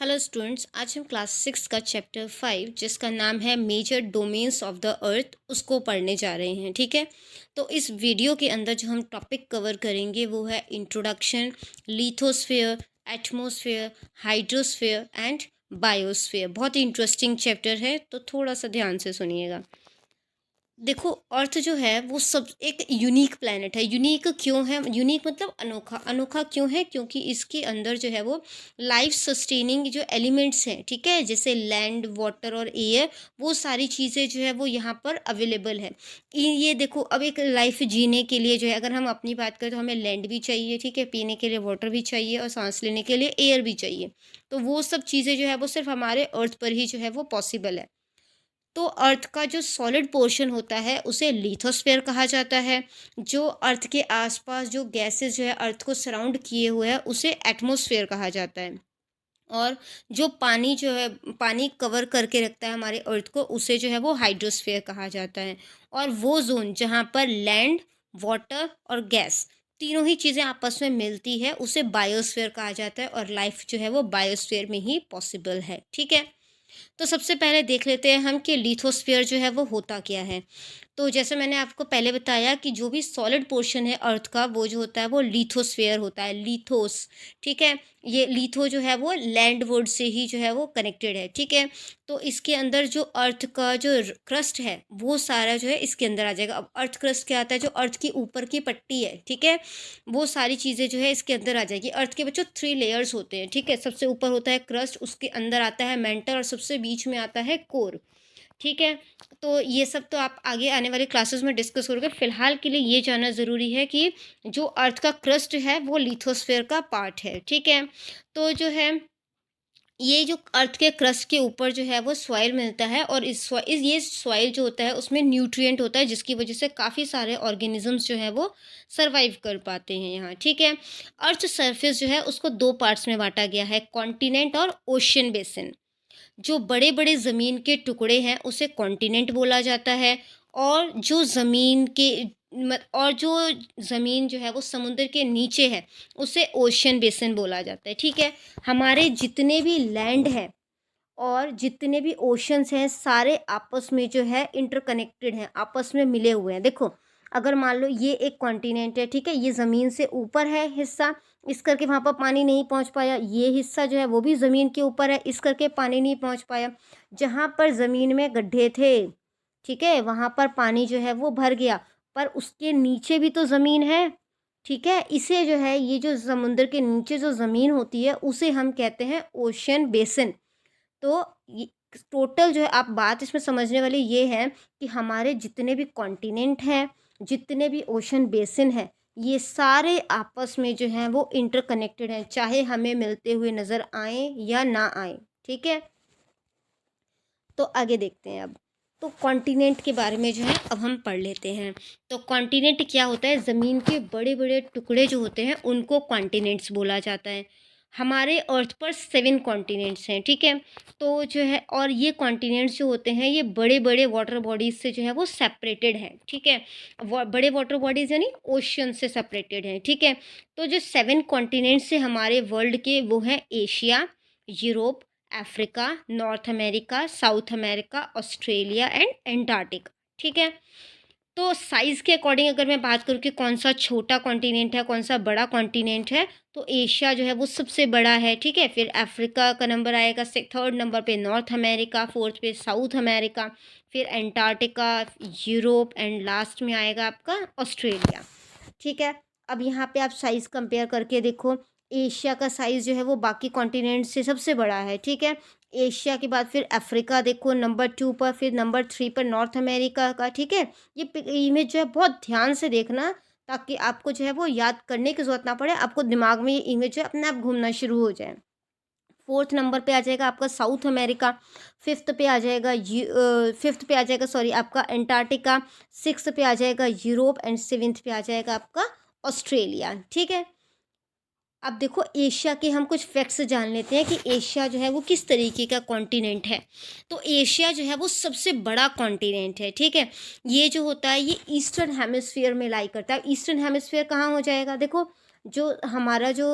Hello students, आज हम class 6 का चैप्टर 5 जिसका नाम है major domains of the earth उसको पढ़ने जा रहे हैं। ठीक है, तो इस वीडियो के अंदर जो हम टॉपिक कवर करेंगे वो है introduction, lithosphere, atmosphere, hydrosphere and biosphere. बहुत ही इंटरेस्टिंग चैप्टर है, तो थोड़ा सा ध्यान से सुनिएगा। देखो, अर्थ जो है वो सब एक यूनिक प्लेनेट है। यूनिक क्यों है? यूनिक मतलब अनोखा। अनोखा क्यों है? क्योंकि इसके अंदर जो है वो लाइफ सस्टेनिंग जो एलिमेंट्स हैं, ठीक है, जैसे लैंड, वाटर और एयर, वो सारी चीज़ें जो है वो यहाँ पर अवेलेबल है। ये देखो, अब एक लाइफ जीने के लिए जो है, अगर हम अपनी बात करें तो हमें लैंड भी चाहिए, ठीक है, पीने के लिए वाटर भी चाहिए और सांस लेने के लिए एयर भी चाहिए। तो वो सब चीज़ें जो है वो सिर्फ हमारे अर्थ पर ही जो है वो पॉसिबल है। तो अर्थ का जो सॉलिड पोर्शन होता है उसे लिथोस्फेयर कहा जाता है। जो अर्थ के आसपास जो गैसेस जो है अर्थ को सराउंड किए हुए हैं उसे एटमॉस्फेयर कहा जाता है। और जो पानी जो है, पानी कवर करके रखता है हमारे अर्थ को, उसे जो है वो हाइड्रोस्फेयर कहा जाता है। और वो जोन जहाँ पर लैंड, वाटर और गैस तीनों ही चीज़ें आपस में मिलती है उसे बायोस्फेयर कहा जाता है, और लाइफ जो है वो बायोस्फेयर में ही पॉसिबल है। ठीक है, तो सबसे पहले देख लेते हैं हम कि लिथोस्फीयर जो है वो होता क्या है। तो जैसे मैंने आपको पहले बताया कि जो भी सॉलिड पोर्शन है अर्थ का वो जो होता है वो लिथोस्फीयर होता है। लिथोस, ठीक है, ये लिथो जो है वो लैंड वर्ड से ही जो है वो कनेक्टेड है। ठीक है, तो इसके अंदर जो अर्थ का जो क्रस्ट है वो सारा जो है इसके अंदर आ जाएगा। अब अर्थ क्रस्ट क्या आता है? जो अर्थ की ऊपर की पट्टी है, ठीक है, वो सारी चीज़ें जो है इसके अंदर आ जाएगी। अर्थ के बच्चों 3 लेयर्स होते हैं, ठीक है, सबसे ऊपर होता है क्रस्ट, उसके अंदर आता है मेंटल और सबसे बीच में आता है कोर। ठीक है, तो ये सब तो आप आगे आने वाले क्लासेस में डिस्कस करोगे। फिलहाल के लिए ये जानना ज़रूरी है कि जो अर्थ का क्रस्ट है वो लिथोस्फेयर का पार्ट है। ठीक है, तो जो है ये जो अर्थ के क्रस्ट के ऊपर जो है वो सॉइल मिलता है, और इस ये सॉइल जो होता है उसमें न्यूट्रिएंट होता है, जिसकी वजह से काफ़ी सारे ऑर्गेनिजम्स जो है वो सर्वाइव कर पाते हैं यहाँ। ठीक है, अर्थ सरफेस जो है उसको दो पार्ट्स में बांटा गया है, कॉन्टिनेंट और ओशियन बेसिन। जो बड़े-बड़े ज़मीन के टुकड़े हैं उसे कॉन्टिनेंट बोला जाता है, और जो ज़मीन के और जो ज़मीन जो है वो समुद्र के नीचे है उसे ओशियन बेसिन बोला जाता है। ठीक है, हमारे जितने भी लैंड हैं और जितने भी ओशंस हैं सारे आपस में जो है इंटरकनेक्टेड हैं, आपस में मिले हुए हैं। देखो, अगर मान लो ये एक कॉन्टिनेंट है, ठीक है, ये ज़मीन से ऊपर है हिस्सा, इस करके वहाँ पर पानी नहीं पहुँच पाया। ये हिस्सा जो है वो भी ज़मीन के ऊपर है, इस करके पानी नहीं पहुँच पाया। जहाँ पर ज़मीन में गड्ढे थे, ठीक है, वहाँ पर पानी जो है वो भर गया, पर उसके नीचे भी तो ज़मीन है। ठीक है, इसे जो है ये जो समुद्र के नीचे जो ज़मीन होती है उसे हम कहते हैं ओशियन बेसिन। तो ये टोटल जो है, आप बात इसमें समझने वाली ये है कि हमारे जितने भी कॉन्टिनेंट हैं, जितने भी ओशन बेसिन हैं, ये सारे आपस में जो हैं वो इंटरकनेक्टेड हैं, चाहे हमें मिलते हुए नज़र आएँ या ना आएँ। ठीक है? तो आगे देखते हैं अब। तो कॉन्टिनेंट के बारे में जो है अब हम पढ़ लेते हैं। तो कॉन्टिनेंट क्या होता है? ज़मीन के बड़े-बड़े टुकड़े जो होते हैं उनको कॉन्टिनेंट्स बोला जाता है। हमारे अर्थ पर 7 कॉन्टिनेंट्स हैं, ठीक है? तो जो है, और ये कॉन्टिनेंट्स जो होते हैं ये बड़े-बड़े वाटर बॉडीज़ से जो है वो सेपरेटेड हैं, ठीक है? बड़े वाटर बॉडीज़ यानी ओशियन से सेपरेटेड हैं, ठीक है? तो जो 7 कॉन्टिनेंट्स हैं हमारे वर्ल्ड के वो हैं Asia, Europe, Africa, north America, south America, Australia and Antarctica. ठीक है, तो साइज़ के अकॉर्डिंग अगर मैं बात करूँ कि कौन सा छोटा कॉन्टिनेंट है, कौन सा बड़ा कॉन्टिनेंट है, तो एशिया जो है वो सबसे बड़ा है। ठीक है, फिर अफ्रीका का नंबर आएगा, थर्ड नंबर पे नॉर्थ अमेरिका, फोर्थ पे साउथ अमेरिका, फिर एंटार्क्टिका, यूरोप एंड लास्ट में आएगा आपका ऑस्ट्रेलिया। ठीक है, अब यहाँ पे आप साइज़ कंपेयर करके देखो। एशिया का साइज़ जो है वो बाकी कॉन्टिनेंट से सबसे बड़ा है, ठीक है। एशिया के बाद फिर अफ्रीका देखो नंबर 2 पर, फिर नंबर 3 पर नॉर्थ अमेरिका का, ठीक है। ये इमेज जो है बहुत ध्यान से देखना, ताकि आपको जो है वो याद करने की ज़रूरत ना पड़े, आपको दिमाग में ये इमेज जो है अपने आप घूमना शुरू हो जाए। फोर्थ नंबर पे आ जाएगा आपका साउथ अमेरिका, फिफ्थ पे आ जाएगा सॉरी आपका एंटार्क्टिका, सिक्स्थ पे आ जाएगा यूरोप एंड सेवेंथ पे आ जाएगा आपका ऑस्ट्रेलिया। ठीक है, अब देखो एशिया के हम कुछ फैक्ट्स जान लेते हैं कि एशिया जो है वो किस तरीके का कॉन्टिनेंट है। तो एशिया जो है वो सबसे बड़ा कॉन्टिनेंट है, ठीक है। ये जो होता है ये ईस्टर्न हेमिस्फीयर में लाई करता है। ईस्टर्न हेमिस्फीयर कहाँ हो जाएगा? देखो, जो हमारा जो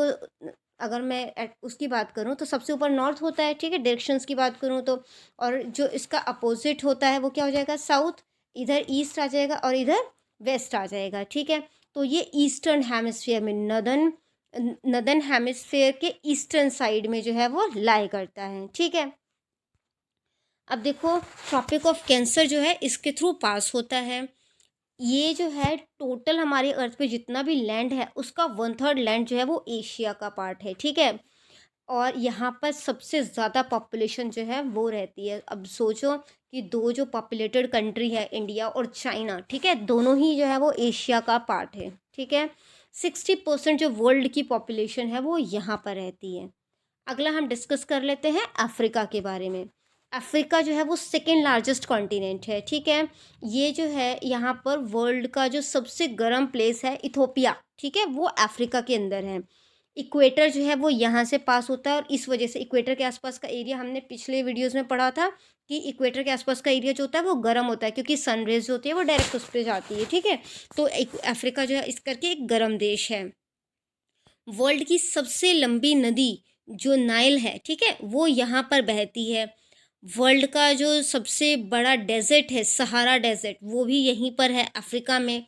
अगर मैं उसकी बात करूँ तो सबसे ऊपर नॉर्थ होता है, ठीक है, डायरेक्शंस की बात करूँ तो। और जो इसका अपोजिट होता है वो क्या हो जाएगा, साउथ। इधर ईस्ट आ जाएगा और इधर वेस्ट आ जाएगा, ठीक है। तो ये ईस्टर्न हेमिस्फीयर में, नदर्न हेमिस्फीयर के ईस्टर्न साइड में जो है वो लाई करता है, ठीक है। अब देखो, ट्रॉपिक ऑफ कैंसर जो है इसके थ्रू पास होता है। ये जो है टोटल हमारे अर्थ पे जितना भी लैंड है उसका 1/3 लैंड जो है वो एशिया का पार्ट है, ठीक है। और यहाँ पर सबसे ज़्यादा पॉपुलेशन जो है वो रहती है। अब सोचो कि दो जो पॉपुलेटेड कंट्री है, इंडिया और चाइना, ठीक है, दोनों ही जो है वो एशिया का पार्ट है, ठीक है। 60% जो वर्ल्ड की पॉपुलेशन है वो यहाँ पर रहती है। अगला हम डिस्कस कर लेते हैं अफ्रीका के बारे में। अफ्रीका जो है वो सेकेंड लार्जेस्ट कॉन्टिनेंट है, ठीक है। ये जो है यहाँ पर वर्ल्ड का जो सबसे गर्म प्लेस है इथोपिया, ठीक है, वो अफ्रीका के अंदर है। इक्वेटर जो है वो यहाँ से पास होता है और इस वजह से इक्वेटर के आसपास का एरिया, हमने पिछले वीडियोस में पढ़ा था कि इक्वेटर के आसपास का एरिया जो होता है वो गर्म होता है क्योंकि सनरेज जो होती है वो डायरेक्ट उस पर जाती है, ठीक है। तो अफ्रीका जो है इस करके एक गर्म देश है। वर्ल्ड की सबसे लंबी नदी जो नाइल है, ठीक है, वो यहाँ पर बहती है। वर्ल्ड का जो सबसे बड़ा डेजर्ट है, सहारा डेजर्ट, वो भी यहीं पर है अफ्रीका में।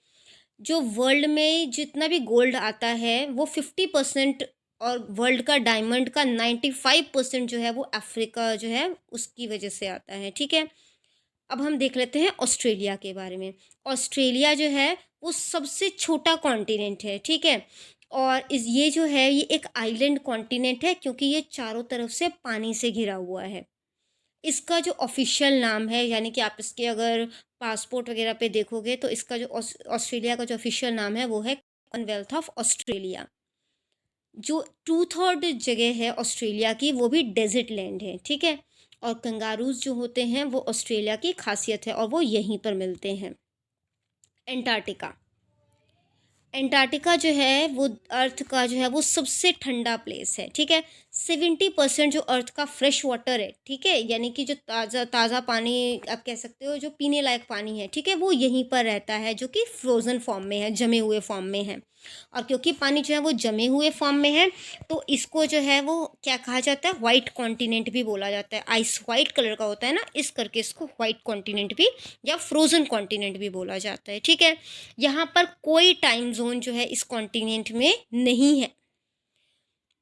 जो वर्ल्ड में जितना भी गोल्ड आता है वो 50%, और वर्ल्ड का डायमंड का 95% जो है वो अफ्रीका जो है उसकी वजह से आता है, ठीक है। अब हम देख लेते हैं ऑस्ट्रेलिया के बारे में। ऑस्ट्रेलिया जो है वो सबसे छोटा कॉन्टिनेंट है, ठीक है। और ये जो है ये एक आइलैंड कॉन्टिनेंट है क्योंकि ये चारों तरफ से पानी से घिरा हुआ है। इसका जो ऑफिशियल नाम है, यानी कि आप इसके अगर पासपोर्ट वगैरह पे देखोगे तो इसका जो ऑस्ट्रेलिया का जो ऑफिशियल नाम है वो है कॉमनवेल्थ ऑफ ऑस्ट्रेलिया। जो 2/3 जगह है ऑस्ट्रेलिया की वो भी डेजर्ट लैंड है, ठीक है। और कंगारूज जो होते हैं वो ऑस्ट्रेलिया की खासियत है और वो यहीं पर मिलते हैं। एंटार्क्टिका। एंटार्क्टिका जो है वो अर्थ का जो है वो सबसे ठंडा प्लेस है, ठीक है। 70% जो अर्थ का फ्रेश वाटर है, ठीक है, यानी कि जो ताज़ा ताज़ा पानी आप कह सकते हो, जो पीने लायक पानी है, ठीक है, वो यहीं पर रहता है, जो कि फ्रोज़न फॉर्म में है, जमे हुए फॉर्म में है। और क्योंकि पानी जो है वो जमे हुए फॉर्म में है तो इसको जो है वो क्या कहा जाता है, वाइट कॉन्टिनेंट भी बोला जाता है। आइस वाइट कलर का होता है ना, इस करके इसको वाइट कॉन्टिनेंट भी या फ्रोज़न कॉन्टिनेंट भी बोला जाता है, ठीक है। यहाँ पर कोई टाइम जोन जो है इस कॉन्टिनेंट में नहीं है।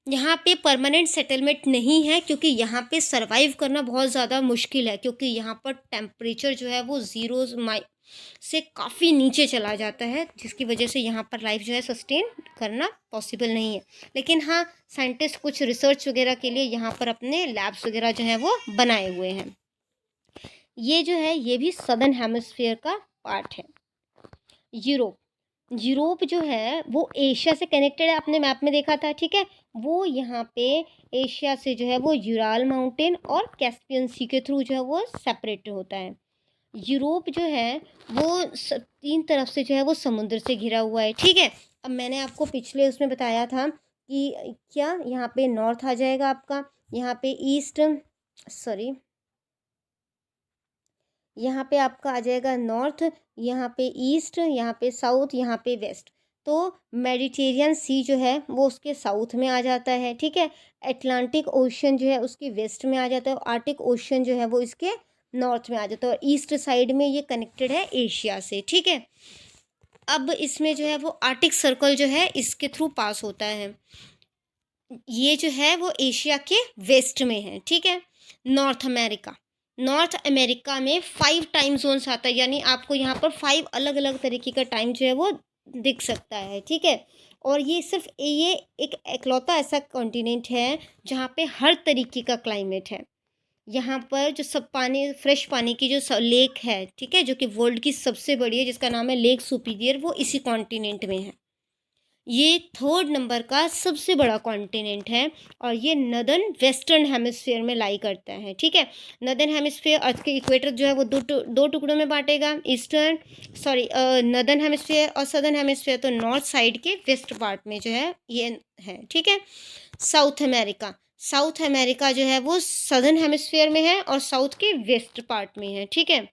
यहाँ पे परमानेंट सेटलमेंट नहीं है क्योंकि यहाँ पे सरवाइव करना बहुत ज़्यादा मुश्किल है, क्योंकि यहाँ पर टेम्परेचर जो है वो ज़ीरो से काफ़ी नीचे चला जाता है, जिसकी वजह से यहाँ पर लाइफ जो है सस्टेन करना पॉसिबल नहीं है। लेकिन हाँ, साइंटिस्ट कुछ रिसर्च वगैरह के लिए यहाँ पर अपने लैब्स वगैरह जो है वो बनाए हुए हैं। ये जो है ये भी सदर्न हेमिस्फीयर का पार्ट है। यूरोप। यूरोप जो है वो एशिया से कनेक्टेड है, आपने मैप में देखा था, ठीक है। वो यहाँ पे एशिया से जो है वो यूराल माउंटेन और कैस्पियन सी के थ्रू जो है वो सेपरेट होता है। यूरोप जो है वो 3 तरफ से जो है वो समुद्र से घिरा हुआ है, ठीक है। अब मैंने आपको पिछले उसमें बताया था कि क्या यहाँ पे नॉर्थ आ जाएगा आपका, यहाँ पे ईस्ट, सॉरी, यहाँ पे आपका आ जाएगा नॉर्थ, यहाँ पे ईस्ट, यहाँ पे साउथ, यहाँ पे वेस्ट। तो मेडिटेरियन सी जो है वो उसके साउथ में आ जाता है, ठीक है। अटलांटिक ओशन जो है उसके वेस्ट में आ जाता है और आर्टिक ओशन जो है वो इसके नॉर्थ में आ जाता है, और ईस्ट साइड में ये कनेक्टेड है एशिया से, ठीक है। अब इसमें जो है वो आर्टिक सर्कल जो है इसके थ्रू पास होता है। ये जो है वो एशिया के वेस्ट में है, ठीक है। North America. नॉर्थ अमेरिका में 5 टाइम जोन्स आता है, यानी आपको यहाँ पर 5 अलग अलग तरीके का टाइम जो है वो दिख सकता है, ठीक है। और ये सिर्फ ये एक एकलौता ऐसा कॉन्टिनेंट है जहाँ पे हर तरीके का क्लाइमेट है। यहाँ पर जो सब पानी, फ्रेश पानी की जो लेक है, ठीक है, जो कि वर्ल्ड की सबसे बड़ी है, जिसका नाम है लेक सुपीरियर, वो इसी कॉन्टिनेंट में है। ये 3rd नंबर का सबसे बड़ा कॉन्टिनेंट है और ये नदर्न वेस्टर्न हेमिस्फीयर में लाई करता है, ठीक है। नदर्न हेमिस्फीयर अर्थ के इक्वेटर जो है वो दो टुकड़ों में बांटेगा, ईस्टर्न सॉरी नदर्न हेमिस्फीयर और सदर्न हेमिस्फीयर, तो नॉर्थ साइड के वेस्ट पार्ट में जो है ये है, ठीक है। South America. साउथ अमेरिका जो है वो सदर्न हेमिस्फीयर में है और साउथ के वेस्ट पार्ट में है, ठीक है।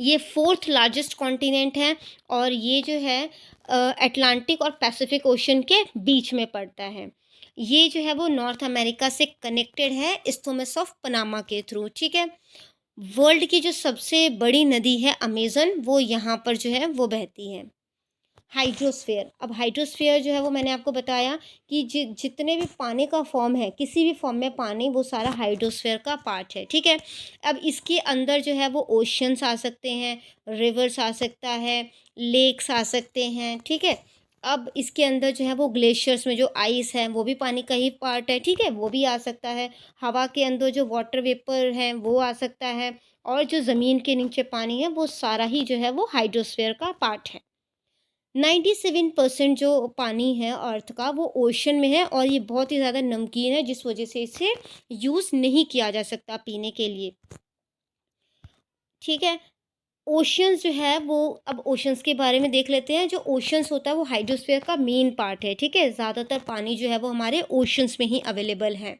ये 4th लार्जेस्ट कॉन्टिनेंट है और ये जो है अटलांटिक और पैसिफिक ओशन के बीच में पड़ता है। ये जो है वो नॉर्थ अमेरिका से कनेक्टेड है इस्थ्मुस ऑफ पनामा के थ्रू, ठीक है। वर्ल्ड की जो सबसे बड़ी नदी है अमेज़न, वो यहाँ पर जो है वो बहती है। हाइड्रोस्फीयर, अब हाइड्रोस्फीयर जो है वो मैंने आपको बताया कि जितने भी पानी का फॉर्म है, किसी भी फॉर्म में पानी, वो सारा हाइड्रोस्फीयर का पार्ट है, ठीक है। अब इसके अंदर जो है वो ओशंस आ सकते हैं, रिवर्स आ सकता है, लेक्स आ सकते हैं, ठीक है। अब इसके अंदर जो है वो ग्लेशियर्स में जो आइस है वो भी पानी का ही पार्ट है, ठीक है, वो भी आ सकता है। हवा के अंदर जो वाटर वेपर है वो आ सकता है, और जो ज़मीन के नीचे पानी है वो सारा ही जो है वो हाइड्रोस्फीयर का पार्ट है। 97% जो पानी है अर्थ का वो ओशन में है, और ये बहुत ही ज़्यादा नमकीन है, जिस वजह से इसे यूज़ नहीं किया जा सकता पीने के लिए, ठीक है। ओशियंस जो है वो, अब ओशियंस के बारे में देख लेते हैं। जो ओशियंस होता है वो हाइड्रोस्फीयर का मेन पार्ट है, ठीक है। ज़्यादातर पानी जो है वो हमारे ओशियंस में ही अवेलेबल है।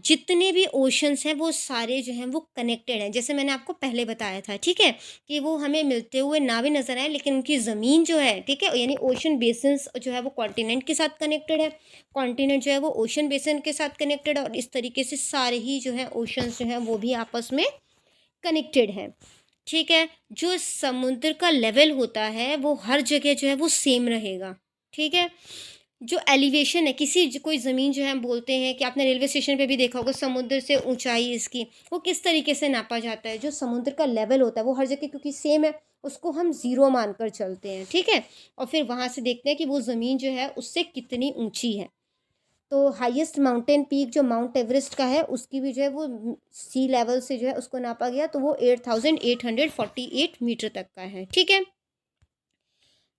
जितने भी ओशंस हैं वो सारे जो हैं वो कनेक्टेड हैं, जैसे मैंने आपको पहले बताया था, ठीक है, कि वो हमें मिलते हुए ना भी नज़र आए, लेकिन उनकी ज़मीन जो है, ठीक है, यानी ओशन बेसिन्स जो है वो कॉन्टिनेंट के साथ कनेक्टेड है, कॉन्टिनेंट जो है वो ओशन बेसिन के साथ कनेक्टेड है, और इस तरीके से सारे ही जो है ओशंस जो हैं वो भी आपस में कनेक्टेड हैं, ठीक है। जो समुद्र का लेवल होता है वो हर जगह जो है वो सेम रहेगा, ठीक है। जो एलिवेशन है, कोई ज़मीन जो है, हम बोलते हैं कि आपने रेलवे स्टेशन पे भी देखा होगा, समुद्र से ऊंचाई इसकी वो किस तरीके से नापा जाता है। जो समुद्र का लेवल होता है वो हर जगह क्योंकि सेम है, उसको हम ज़ीरो मानकर चलते हैं, ठीक है। और फिर वहाँ से देखते हैं कि वो ज़मीन जो है उससे कितनी ऊंची है। तो हाईएस्ट माउंटेन पीक जो माउंट एवरेस्ट का है, उसकी भी जो है वो सी लेवल से जो है उसको नापा गया, तो वो 8848 मीटर तक का है, ठीक है।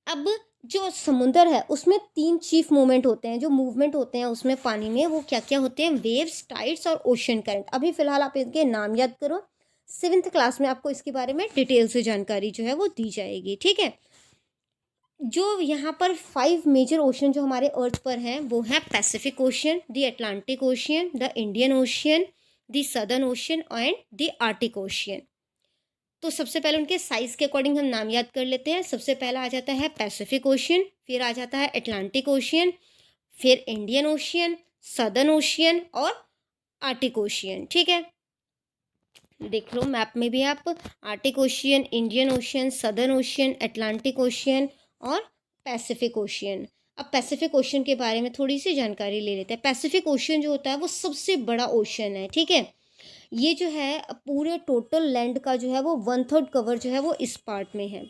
अब जो समुंदर है उसमें 3 चीफ मूवमेंट होते हैं, जो मूवमेंट होते हैं उसमें पानी में, वो क्या-क्या होते हैं? वेव्स, टाइड्स और ओशन करंट। अभी फ़िलहाल आप इनके नाम याद करो, 7th क्लास में आपको इसके बारे में डिटेल से जानकारी जो है वो दी जाएगी, ठीक है? जो यहाँ पर 5 मेजर ओशन जो हमारे अर्थ पर हैं, वो हैं Pacific ocean, the Atlantic ocean, the Indian ocean, the southern ocean and the Arctic ocean. तो सबसे पहले उनके साइज़ के अकॉर्डिंग हम नाम याद कर लेते हैं। सबसे पहला आ जाता है पैसिफिक ओशियन, फिर आ जाता है अटलांटिक ओशियन, फिर इंडियन ओशियन, सदर्न ओशियन और आर्टिक ओशियन, ठीक है। देख लो मैप में भी आप, Arctic ocean, Indian ocean, southern ocean, Atlantic ocean और पैसिफिक ओशियन। अब पैसिफिक ओशियन के बारे में थोड़ी सी जानकारी ले लेते हैं। पैसिफिक ओशियन जो होता है वो सबसे बड़ा ओशियन है, ठीक है। ये जो है पूरे टोटल लैंड का जो है वो 1/3 कवर जो है वो इस पार्ट में है।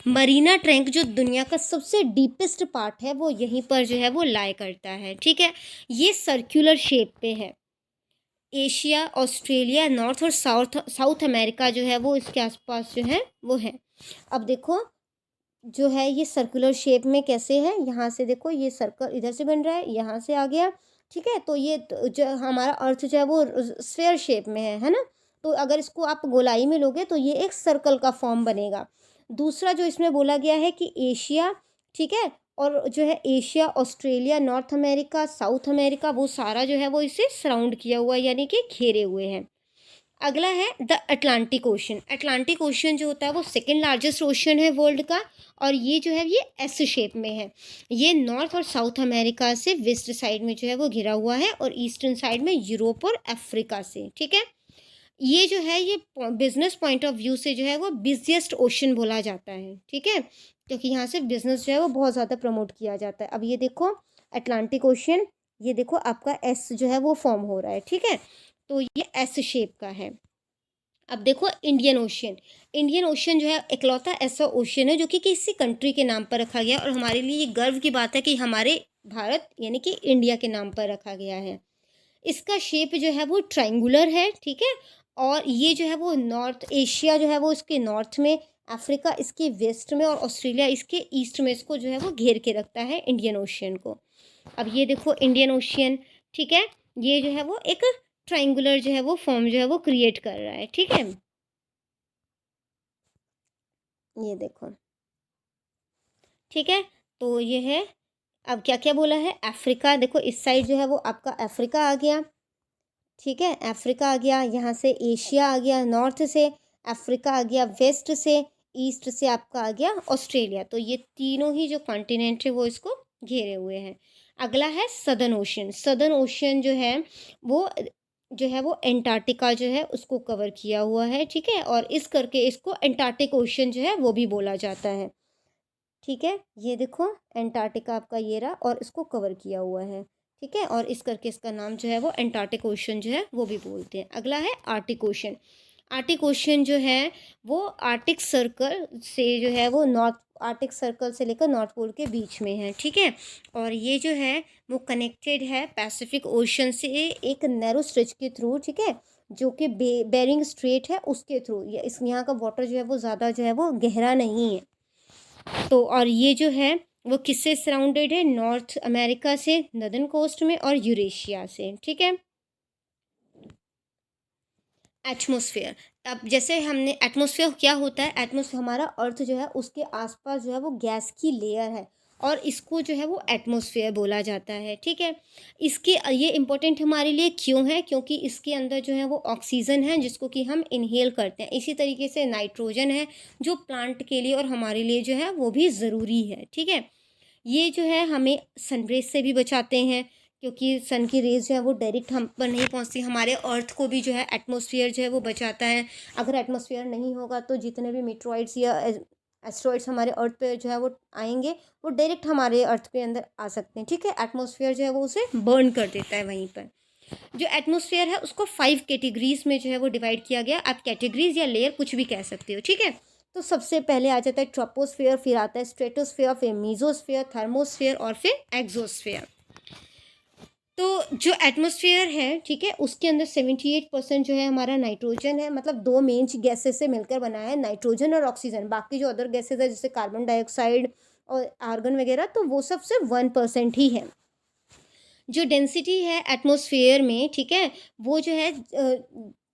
मरीना ट्रैंक जो दुनिया का सबसे डीपेस्ट पार्ट है वो यहीं पर जो है वो लाई करता है, ठीक है। ये सर्कुलर शेप पे है। एशिया, ऑस्ट्रेलिया, नॉर्थ और साउथ अमेरिका जो है वो इसके आसपास जो है वो है। अब देखो जो है ये सर्कुलर शेप में कैसे है, यहाँ से देखो ये सर्कल इधर से बन रहा है, यहाँ से आ गया, ठीक है। तो ये जो हमारा अर्थ जो है वो स्फेयर शेप में है ना। तो अगर इसको आप गोलाई में लोगे तो ये एक सर्कल का फॉर्म बनेगा। दूसरा जो इसमें बोला गया है कि एशिया, ठीक है, और जो है Asia, Australia, north America, south America, वो सारा जो है वो इसे सराउंड किया हुआ है, यानी कि घेरे हुए हैं। अगला है the Atlantic ocean. Atlantic ocean जो होता है वो सेकेंड लार्जेस्ट ओशन है वर्ल्ड का, और ये जो है ये एस शेप में है। ये नॉर्थ और साउथ अमेरिका से वेस्ट साइड में जो है वो घिरा हुआ है, और ईस्टर्न साइड में यूरोप और अफ्रीका से, ठीक है। ये जो है ये बिजनेस पॉइंट ऑफ व्यू से जो है वो बिजिएस्ट ओशन बोला जाता है, ठीक है, क्योंकि यहाँ से बिजनेस जो है वो बहुत ज़्यादा प्रमोट किया जाता है। अब ये देखो अटलांटिक ओशन, ये देखो आपका एस जो है वो फॉर्म हो रहा है, ठीक है। तो ये एस शेप का है। अब देखो इंडियन ओशियन। इंडियन ओशियन जो है इकलौता ऐसा ओशियन है जो कि किसी कंट्री के नाम पर रखा गया, और हमारे लिए ये गर्व की बात है कि हमारे भारत यानी कि इंडिया के नाम पर रखा गया है। इसका शेप जो है वो ट्रायंगुलर है, ठीक है। और ये जो है वो नॉर्थ एशिया जो है वो इसके नॉर्थ में, अफ्रीका इसके वेस्ट में, और ऑस्ट्रेलिया इसके ईस्ट में इसको जो है वो घेर के रखता है इंडियन ओशियन को। अब ये देखो इंडियन ओशियन, ठीक है, ये जो है वो एक ट्रायंगुलर जो है वो फॉर्म जो है वो क्रिएट कर रहा है, ठीक है। ये देखो, ठीक है। तो ये है, अब क्या क्या बोला है, अफ्रीका, देखो इस साइड जो है वो आपका अफ्रीका आ गया, ठीक है, अफ्रीका आ गया, यहाँ से एशिया आ गया नॉर्थ से, अफ्रीका आ गया वेस्ट से, ईस्ट से आपका आ गया ऑस्ट्रेलिया। तो ये तीनों ही जो कॉन्टिनेंट है वो इसको घेरे हुए हैं। अगला है सदर्न ओशन। सदर्न ओशन जो है वो एंटार्क्टिका जो है उसको कवर किया हुआ है, ठीक है, और इस करके इसको एंटार्क्टिक ओशन जो है वो भी बोला जाता है, ठीक है। ये देखो एंटार्क्टिका आपका ये रहा और इसको कवर किया हुआ है, ठीक है, और इस करके इसका नाम जो है वो एंटार्क्टिक ओशन जो है वो भी बोलते हैं। अगला है आर्टिक ओशन। आर्टिक ओशन जो है वो आर्टिक सर्कल से जो है वो नॉर्थ आर्टिक सर्कल से लेकर नॉर्थ पोल के बीच में है, ठीक है, और ये जो है वो कनेक्टेड है पैसिफिक ओशन से एक नैरो स्ट्रेच के थ्रू, ठीक है, जो कि बेरिंग स्ट्रेट है उसके थ्रू। इस यहाँ का वाटर जो है वो ज़्यादा जो है वो गहरा नहीं है। तो और ये जो है वो किससे सराउंडेड है, नॉर्थ अमेरिका से नदर्न कोस्ट में और यूरेशिया से, ठीक है। एटमॉस्फेयर, अब जैसे हमने एटमॉस्फेयर क्या होता है, एटमॉस्फेयर हमारा अर्थ जो है उसके आसपास जो है वो गैस की लेयर है और इसको जो है वो एटमॉस्फेयर बोला जाता है, ठीक है। इसके ये इम्पोर्टेंट हमारे लिए क्यों है, क्योंकि इसके अंदर जो है वो ऑक्सीजन है जिसको कि हम इनहेल करते हैं। इसी तरीके से नाइट्रोजन है जो प्लांट के लिए और हमारे लिए जो है वो भी ज़रूरी है, ठीक है। ये जो है हमें सनरेज से भी बचाते हैं, क्योंकि सन की रेज जो है वो डायरेक्ट हम पर नहीं पहुंचती। हमारे अर्थ को भी जो है एटमॉस्फेयर जो है वो बचाता है। अगर एटमॉस्फेयर नहीं होगा तो जितने भी मीटरॉइड्स या एस्ट्रॉइड्स हमारे अर्थ पे जो है वो आएंगे वो डायरेक्ट हमारे अर्थ के अंदर आ सकते हैं, ठीक है। एटमॉस्फेयर जो है वो उसे बर्न कर देता है वहीं पर। जो एटमॉस्फेयर है उसको 5 कैटेगरीज में जो है वो डिवाइड किया गया। आप कैटेगरीज या लेयर कुछ भी कह सकते हो, ठीक है। तो सबसे पहले आ जाता है ट्रोपोस्फेयर, फिर आता है स्ट्रेटोस्फेयर, फिर मीजोस्फेयर, थर्मोस्फेयर और फिर एक्सोस्फेयर। तो जो एटमॉस्फेयर है, ठीक है, उसके अंदर 78% जो है हमारा नाइट्रोजन है, मतलब दो मेन गैसेस से मिलकर बना है, नाइट्रोजन और ऑक्सीजन। बाकी जो अदर गैसेस है जैसे कार्बन डाइऑक्साइड और आर्गन वगैरह, तो वो सब सिर्फ 1% ही है। जो डेंसिटी है एटमॉस्फेयर में, ठीक है, वो जो है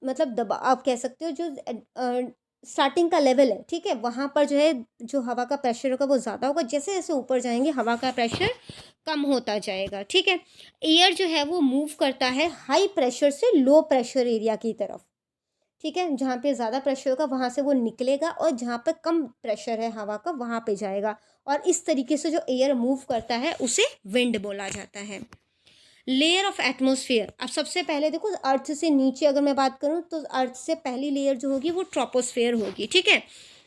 मतलब दबाव आप कह सकते हो, जो स्टार्टिंग का लेवल है, ठीक है, वहाँ पर जो है जो हवा का प्रेशर होगा वो ज़्यादा होगा। जैसे जैसे ऊपर जाएंगे हवा का प्रेशर कम होता जाएगा, ठीक है। एयर जो है वो मूव करता है हाई प्रेशर से लो प्रेशर एरिया की तरफ, ठीक है। जहाँ पे ज़्यादा प्रेशर होगा वहाँ से वो निकलेगा और जहाँ पे कम प्रेशर है हवा का वहाँ पे जाएगा। और इस तरीके से जो एयर मूव करता है उसे विंड बोला जाता है। लेयर ऑफ एटमॉस्फेयर, अब सबसे पहले देखो अर्थ से नीचे अगर मैं बात करूँ तो अर्थ से पहली लेयर जो होगी वो ट्रोपोस्फेयर होगी, ठीक है।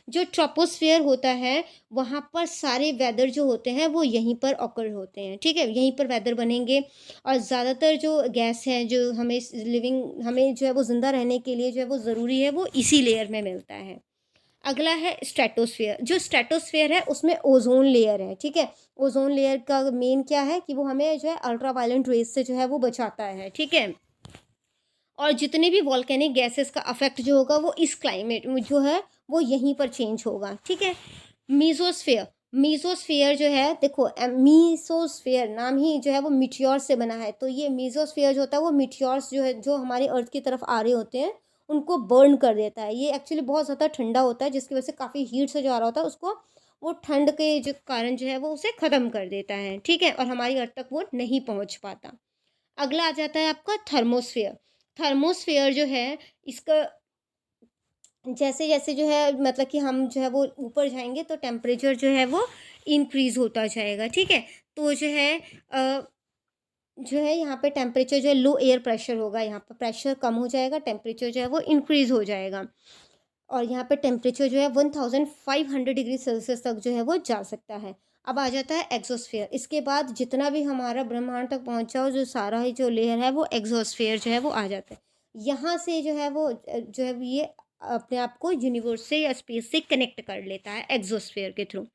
जो ट्रोपोस्फेयर होता है वहाँ पर सारे वेदर जो होते हैं वो यहीं पर ऑकर होते हैं, ठीक है, यहीं पर वेदर बनेंगे। और ज़्यादातर जो गैस है जो हमें जो है वो ज़िंदा रहने के लिए जो है वो ज़रूरी है वो इसी लेयर में मिलता है। अगला है स्ट्रेटोस्फेयर। जो स्ट्रेटोस्फेयर है उसमें ओजोन लेयर है, ठीक है। ओजोन लेयर का मेन क्या है कि वो हमें जो है अल्ट्रा वायलेंट रेज से जो है वो बचाता है, ठीक है। और जितने भी वॉल्केनिक गैसेस का अफेक्ट जो होगा वो इस क्लाइमेट में जो है वो यहीं पर चेंज होगा, ठीक है। मीजोस्फेयर, मीजोस्फेयर जो है देखो मीसोस्फेयर नाम ही जो है वो मिट्योर से बना है। तो ये मीजोस्फेयर जो होता है वो मिट्योर्स जो है जो हमारे अर्थ की तरफ आ रहे होते हैं उनको बर्न कर देता है। ये एक्चुअली बहुत ज़्यादा ठंडा होता है जिसकी वजह से काफ़ी हीट से जो आ रहा होता है उसको वो ठंड के जो कारण जो है वो उसे ख़त्म कर देता है, ठीक है, और हमारी अर्थ तक वो नहीं पहुँच पाता। अगला आ जाता है आपका थर्मोस्फेयर। थर्मोस्फेयर जो है इसका जैसे जैसे जो है मतलब कि हम जो है वो ऊपर जाएंगे तो टेम्परेचर जो है वो इंक्रीज़ होता जाएगा, ठीक है। तो जो है यहाँ पे टेम्परेचर जो है लो एयर प्रेशर होगा, यहाँ पर प्रेशर कम हो जाएगा, टेम्परेचर जो है वो इंक्रीज़ हो जाएगा। और यहाँ पे टेम्परेचर जो है 1500 डिग्री सेल्सियस तक जो है वो जा सकता है। अब आ जाता है एक्सोस्फेयर। इसके बाद जितना भी हमारा ब्रह्मांड तक पहुँचा हो जो सारा ही जो लेयर है वो एक्सोस्फेयर जो है वो आ जाता है। यहाँ से जो है वो जो है ये अपने आप को यूनिवर्स से या स्पेस से कनेक्ट कर लेता है एक्सोस्फेयर के थ्रू,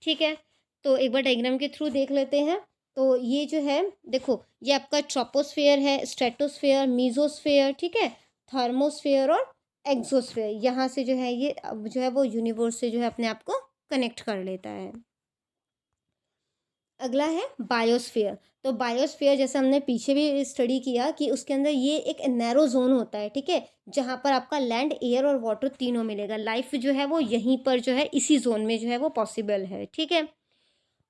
ठीक है। तो एक बार डायग्राम के थ्रू देख लेते हैं। तो ये जो है देखो ये आपका ट्रोपोस्फेयर है, स्ट्रेटोस्फेयर, मीजोस्फेयर, ठीक है, थर्मोस्फेयर और एक्सोस्फेयर। यहाँ से जो है ये अब जो है वो यूनिवर्स से जो है अपने आप को कनेक्ट कर लेता है। अगला है बायोस्फेयर। तो बायोस्फेयर जैसे हमने पीछे भी स्टडी किया कि उसके अंदर ये एक नैरो जोन होता है, ठीक है, जहाँ पर आपका लैंड, एयर और वाटर तीनों मिलेगा। लाइफ जो है वो यहीं पर जो है इसी जोन में जो है वो पॉसिबल है, ठीक है।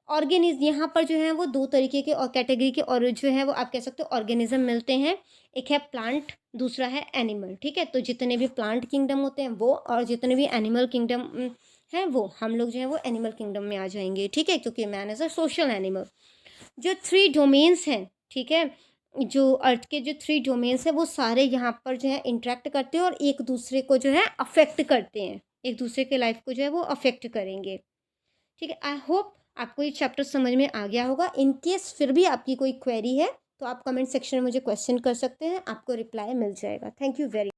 ऑर्गेनिज्म यहाँ पर जो है वो दो तरीके के और कैटेगरी के और जो है वो आप कह सकते हो ऑर्गेनिज्म मिलते हैं। एक है प्लांट, दूसरा है एनिमल, ठीक है। तो जितने भी प्लांट किंगडम होते हैं वो और जितने भी एनिमल किंगडम हैं वो हम लोग जो है वो एनिमल किंगडम में आ जाएंगे, ठीक है, क्योंकि man is a social animal. जो 3 डोमेन्स हैं, ठीक है, जो अर्थ के जो 3 डोमेन्स हैं वो सारे यहाँ पर जो है इंटरेक्ट करते हैं और एक दूसरे को जो है अफेक्ट करते हैं, एक दूसरे के लाइफ को जो है वो अफेक्ट करेंगे। ठीक है, आई होप आपको ये चैप्टर समझ में आ गया होगा। इन केस फिर भी आपकी कोई क्वेरी है तो आप कमेंट सेक्शन में मुझे क्वेश्चन कर सकते हैं, आपको रिप्लाई मिल जाएगा। Thank you very